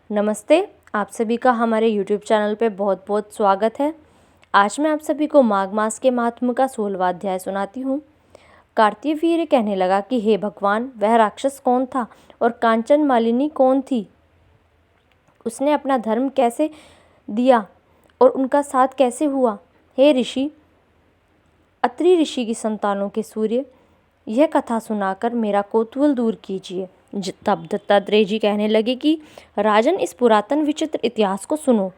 नमस्ते। आप सभी का हमारे YouTube चैनल पे बहुत बहुत स्वागत है। आज मैं आप सभी को माघ मास के महात्म्य का 16वां अध्याय सुनाती हूँ। कार्तिवीर्य कहने लगा कि हे भगवान, वह राक्षस कौन था और कांचन मालिनी कौन थी? उसने अपना धर्म कैसे दिया और उनका साथ कैसे हुआ? हे ऋषि, अत्रि ऋषि की संतानों के सूर्य, यह कथा सुनाकर मेरा कौतूहल दूर कीजिए। तब दत्तात्रेय जी कहने लगे कि राजन, इस पुरातन विचित्र इतिहास को सुनो।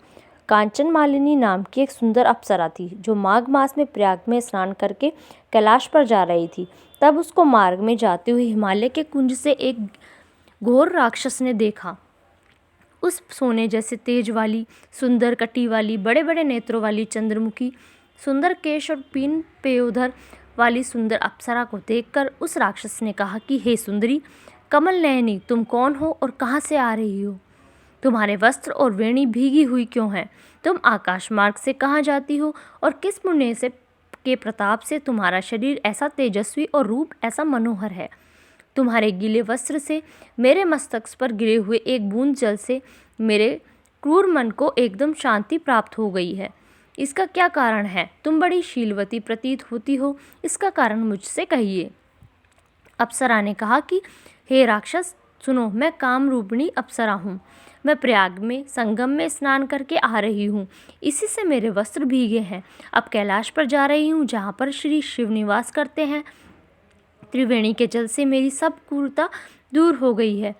कांचन मालिनी नाम की एक सुंदर अप्सरा थी जो माघ मास में प्रयाग में स्नान करके कैलाश पर जा रही थी। तब उसको मार्ग में जाते हुए हिमालय के कुंज से एक घोर राक्षस ने देखा। उस सोने जैसे तेज वाली, सुंदर कटी वाली, बड़े बड़े नेत्रों वाली, चंद्रमुखी, सुंदर केश और पीन पेयोधर वाली सुंदर अप्सरा को देखकर उस राक्षस ने कहा कि हे सुंदरी, कमल नयनी, तुम कौन हो और कहाँ से आ रही हो? तुम्हारे वस्त्र और वेणी भीगी हुई क्यों हैं? तुम आकाश मार्ग से कहाँ जाती हो और किस पुण्य से के प्रताप से तुम्हारा शरीर ऐसा तेजस्वी और रूप ऐसा मनोहर है? तुम्हारे गीले वस्त्र से मेरे मस्तक पर गिरे हुए एक बूंद जल से मेरे क्रूर मन को एकदम शांति प्राप्त हो गई है। इसका क्या कारण है? तुम बड़ी शीलवती प्रतीत होती हो, इसका कारण मुझसे कहिए। अप्सरा ने कहा कि हे राक्षस, सुनो, मैं कामरूपिणी अप्सरा हूँ। मैं प्रयाग में संगम में स्नान करके आ रही हूँ, इसी से मेरे वस्त्र भीगे हैं। अब कैलाश पर जा रही हूँ, जहाँ पर श्री शिव निवास करते हैं। त्रिवेणी के जल से मेरी सब क्रूरता दूर हो गई है,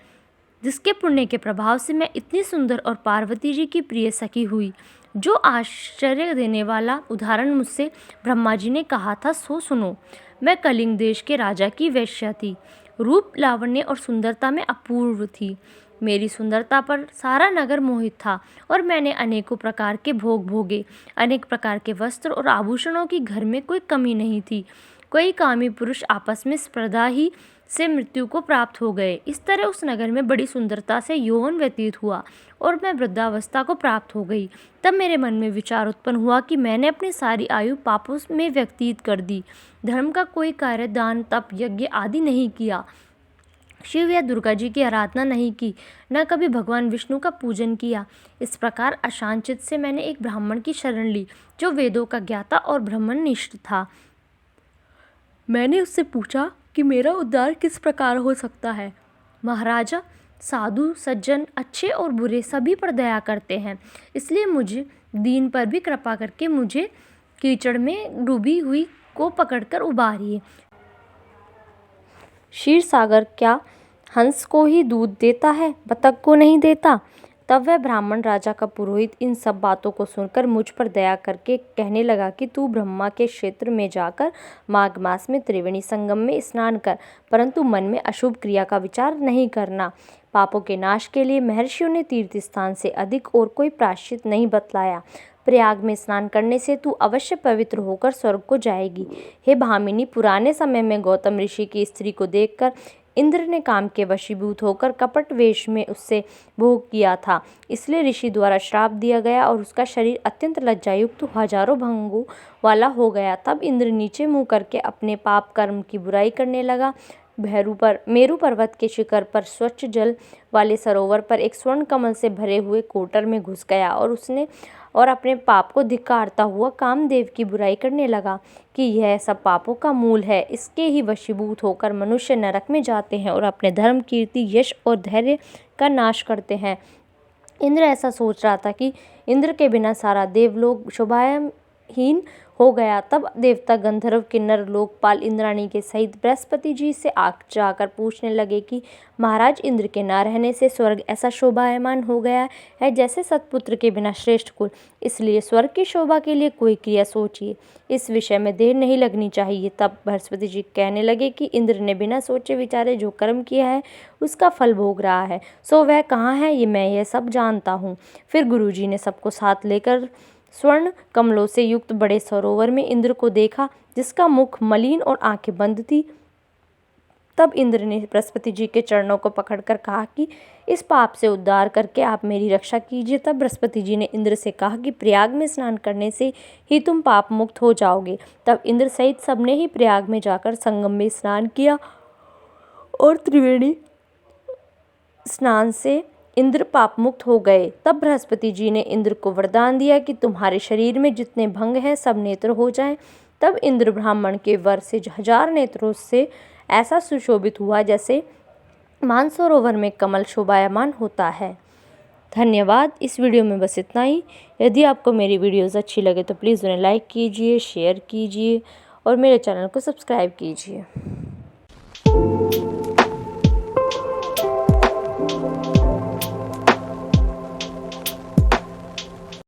जिसके पुण्य के प्रभाव से मैं इतनी सुंदर और पार्वती जी की प्रिय सखी हुई। जो आश्चर्य देने वाला उदाहरण मुझसे ब्रह्मा जी ने कहा था, सो सुनो। मैं कलिंग देश के राजा की वेश्या थी। रूप, लावण्य और सुंदरता में अपूर्व थी। मेरी सुंदरता पर सारा नगर मोहित था और मैंने अनेकों प्रकार के भोग भोगे। अनेक प्रकार के वस्त्र और आभूषणों की घर में कोई कमी नहीं थी। कई कामी पुरुष आपस में स्पर्धा ही से मृत्यु को प्राप्त हो गए। इस तरह उस नगर में बड़ी सुंदरता से यौवन व्यतीत हुआ और मैं वृद्धावस्था को प्राप्त हो गई। तब मेरे मन में विचार उत्पन्न हुआ कि मैंने अपनी सारी आयु पापों में व्यतीत कर दी। धर्म का कोई कार्य, दान, तप, यज्ञ आदि नहीं किया। शिव या दुर्गा जी की आराधना नहीं की, न कभी भगवान विष्णु का पूजन किया। इस प्रकार अशांचित से मैंने एक ब्राह्मण की शरण ली, जो वेदों का ज्ञाता और ब्रह्मनिष्ठ था। मैंने उससे पूछा कि मेरा उद्धार किस प्रकार हो सकता है। महाराजा, साधु सज्जन, अच्छे और बुरे सभी पर दया करते हैं, इसलिए मुझे दीन पर भी कृपा करके मुझे कीचड़ में डूबी हुई को पकड़कर उबारिए। क्षीर सागर क्या हंस को ही दूध देता है, बतख को नहीं देता? तब वह ब्राह्मण राजा का पुरोहित इन सब बातों को सुनकर मुझ पर दया करके कहने लगा कि तू ब्रह्मा के क्षेत्र में जाकर माघ मास में त्रिवेणी संगम में स्नान कर, परंतु मन में अशुभ क्रिया का विचार नहीं करना। पापों के नाश के लिए महर्षियों ने तीर्थ स्थान से अधिक और कोई प्रायश्चित नहीं बतलाया। प्रयाग में स्नान करने से तू अवश्य पवित्र होकर स्वर्ग को जाएगी। हे भामिनी, पुराने समय में गौतम ऋषि की स्त्री को देखकर इंद्र ने काम के वशीभूत होकर कपट वेश में उससे भोग किया था, इसलिए ऋषि द्वारा श्राप दिया गया और उसका शरीर अत्यंत लज्जायुक्त हजारों भंगों वाला हो गया। तब इंद्र नीचे मुंह करके अपने पाप कर्म की बुराई करने लगा। मेरु पर्वत के शिखर पर स्वच्छ जल वाले सरोवर पर एक स्वर्ण कमल से भरे हुए कोटर में घुस गया और अपने पाप को धिक्कारता हुआ कामदेव की बुराई करने लगा कि यह सब पापों का मूल है। इसके ही वशीभूत होकर मनुष्य नरक में जाते हैं और अपने धर्म, कीर्ति, यश और धैर्य का नाश करते हैं। इंद्र ऐसा सोच रहा था कि इंद्र के बिना सारा देवलोक शोभाहीन हो गया। तब देवता, गंधर्व, किन्नर, लोकपाल इंद्राणी के सहित बृहस्पति जी से जाकर पूछने लगे कि महाराज, इंद्र के न रहने से स्वर्ग ऐसा शोभायमान हो गया है जैसे सतपुत्र के बिना श्रेष्ठ कुल। इसलिए स्वर्ग की शोभा के लिए कोई क्रिया सोचिए, इस विषय में देर नहीं लगनी चाहिए। तब बृहस्पति जी कहने लगे कि इंद्र ने बिना सोचे विचारे जो कर्म किया है उसका फल भोग रहा है, सो वह कहाँ है, ये मैं यह सब जानता हूँ। फिर गुरु जी ने सबको साथ लेकर स्वर्ण कमलों से युक्त बड़े सरोवर में इंद्र को देखा, जिसका मुख मलिन और आंखें बंद थी। तब इंद्र ने बृहस्पति जी के चरणों को पकड़कर कहा कि इस पाप से उद्धार करके आप मेरी रक्षा कीजिए। तब बृहस्पति जी ने इंद्र से कहा कि प्रयाग में स्नान करने से ही तुम पाप मुक्त हो जाओगे। तब इंद्र सहित सबने ही प्रयाग में जाकर संगम में स्नान किया और त्रिवेणी स्नान से इंद्र पाप मुक्त हो गए। तब बृहस्पति जी ने इंद्र को वरदान दिया कि तुम्हारे शरीर में जितने भंग हैं सब नेत्र हो जाएं। तब इंद्र ब्राह्मण के वर से 1000 नेत्रों से ऐसा सुशोभित हुआ जैसे मानसरोवर में कमल शोभायमान होता है। धन्यवाद। इस वीडियो में बस इतना ही। यदि आपको मेरी वीडियोज़ अच्छी लगे तो प्लीज़ उन्हें लाइक कीजिए, शेयर कीजिए और मेरे चैनल को सब्सक्राइब कीजिए।